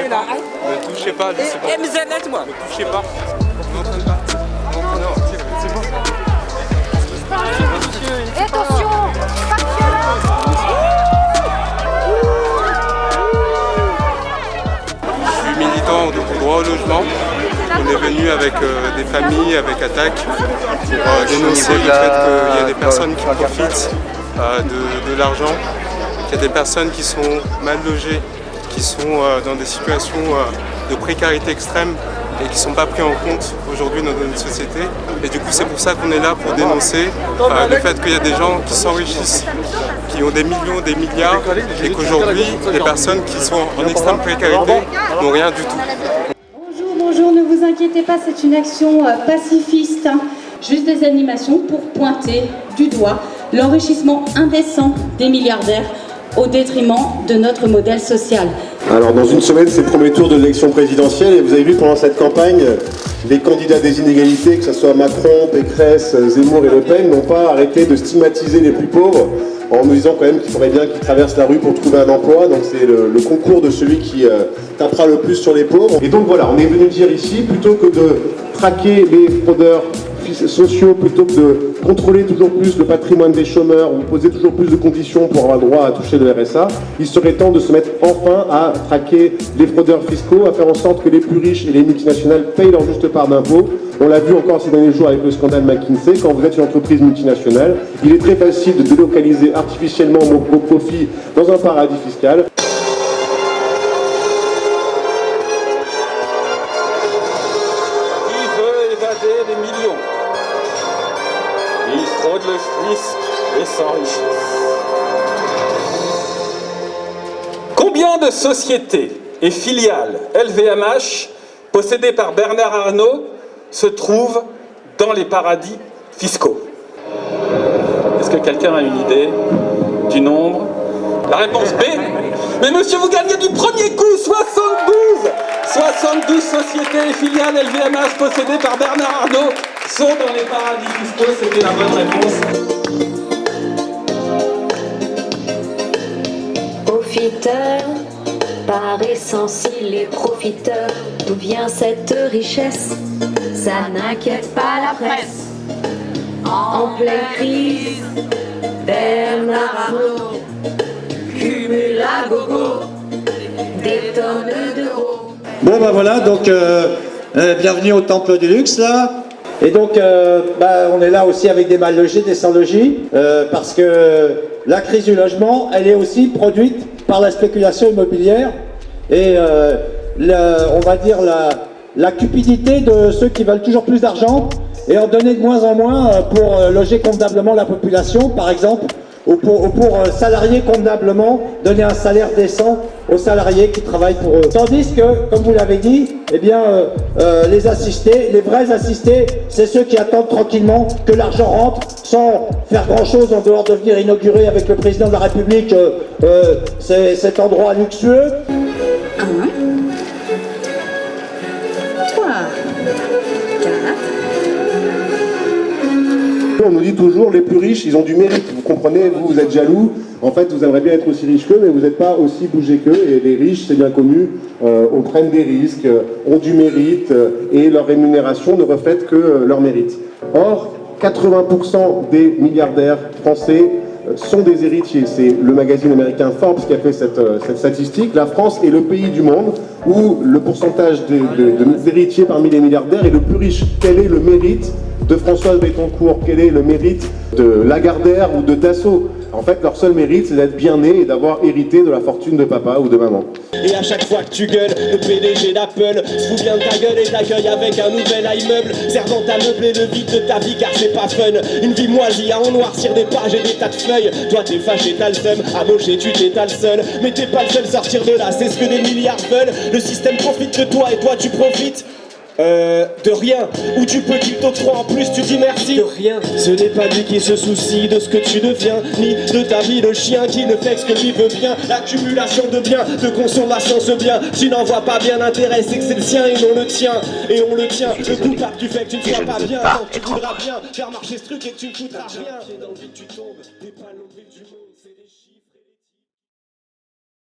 Ne touchez pas, c'est bon. Ne touchez pas. On est en train de partir. Non, c'est bon. Et attention, pas de violence. Je suis militant du droit au logement. On est venu avec des familles, avec Attaque, pour dénoncer le fait qu'il y a des personnes qui profitent de l'argent, qu'il y a des personnes qui sont mal logées, qui sont dans des situations de précarité extrême et qui ne sont pas pris en compte aujourd'hui dans notre société. Et du coup, c'est pour ça qu'on est là, pour dénoncer le fait qu'il y a des gens qui s'enrichissent, qui ont des millions, des milliards, et qu'aujourd'hui, les personnes qui sont en extrême précarité n'ont rien du tout. Bonjour, ne vous inquiétez pas, c'est une action pacifiste, juste des animations pour pointer du doigt l'enrichissement indécent des milliardaires au détriment de notre modèle social. Alors dans une semaine, c'est le premier tour de l'élection présidentielle et vous avez vu pendant cette campagne, les candidats des inégalités, que ce soit Macron, Pécresse, Zemmour et Le Pen, n'ont pas arrêté de stigmatiser les plus pauvres en nous disant quand même qu'il faudrait bien qu'ils traversent la rue pour trouver un emploi. Donc c'est le concours de celui qui tapera le plus sur les pauvres. Et donc voilà, on est venu dire ici, plutôt que de traquer les fraudeurs sociaux, plutôt que de contrôler toujours plus le patrimoine des chômeurs ou poser toujours plus de conditions pour avoir le droit à toucher le RSA, il serait temps de se mettre enfin à traquer les fraudeurs fiscaux, à faire en sorte que les plus riches et les multinationales payent leur juste part d'impôts. On l'a vu encore ces derniers jours avec le scandale McKinsey. Quand vous êtes une entreprise multinationale, il est très facile de délocaliser artificiellement vos profits dans un paradis fiscal. Des millions. Ils fraudent le fisc et s'enrichissent. Combien de sociétés et filiales LVMH possédées par Bernard Arnault se trouvent dans les paradis fiscaux? Est-ce que quelqu'un a une idée du nombre? La réponse B. Mais monsieur, vous gagnez du premier coup 72 sociétés et filiales LVMH possédées par Bernard Arnault sont dans les paradis fiscaux, c'était la bonne réponse. Profiteurs, par essence il est profiteur. D'où vient cette richesse? Ça n'inquiète pas la presse. En pleine crise, Bernard Arnault cumule à gogo des tonnes d'euros. Bon ben voilà, donc bienvenue au Temple du Luxe là. Et donc on est là aussi avec des mal logés, des sans logis, parce que la crise du logement, elle est aussi produite par la spéculation immobilière et on va dire la cupidité de ceux qui veulent toujours plus d'argent et en donner de moins en moins pour loger convenablement la population, par exemple, ou pour salarier convenablement, donner un salaire décent aux salariés qui travaillent pour eux. Tandis que, comme vous l'avez dit, eh bien, les assistés, les vrais assistés, c'est ceux qui attendent tranquillement que l'argent rentre sans faire grand-chose en dehors de venir inaugurer avec le président de la République cet endroit luxueux. 1, 3, 4. On nous dit toujours, les plus riches, ils ont du mérite. Vous comprenez, vous êtes jaloux. En fait, vous aimeriez bien être aussi riche qu'eux, mais vous n'êtes pas aussi bougé qu'eux. Et les riches, c'est bien connu, prennent des risques, ont du mérite, et leur rémunération ne reflète que leur mérite. Or, 80% des milliardaires français sont des héritiers. C'est le magazine américain Forbes qui a fait cette statistique. La France est le pays du monde où le pourcentage d'héritiers parmi les milliardaires est le plus riche. Quel est le mérite de Françoise Bettencourt? Quel est le mérite de Lagardère ou de Dassault? En fait, leur seul mérite, c'est d'être bien né et d'avoir hérité de la fortune de papa ou de maman. Et à chaque fois que tu gueules, le PDG d'Apple se fout bien de ta gueule et t'accueille avec un nouvel iMeuble, servant à meubler le vide de ta vie car c'est pas fun. Une vie moisie à en noircir des pages et des tas de feuilles. Toi t'es fâché, t'as le seum, à mocher tu t'étales seul. Mais t'es pas le seul, sortir de là, c'est ce que des milliards veulent. Le système profite de toi et toi tu profites de rien, ou tu peux qu'il t'octroie en plus, tu dis merci de rien. Ce n'est pas lui qui se soucie de ce que tu deviens, ni de ta vie de chien qui ne fait que ce que lui veut bien. L'accumulation de biens, de consommation ce bien, tu n'en vois pas bien l'intérêt, c'est que c'est le sien et non le tien. Et on le tient, le coupable du fait que tu ne sois pas bien, tant que tu voudras bien faire marcher ce truc et que tu ne foutras rien. J'ai dans le vide, tu tombes, t'es pas loin.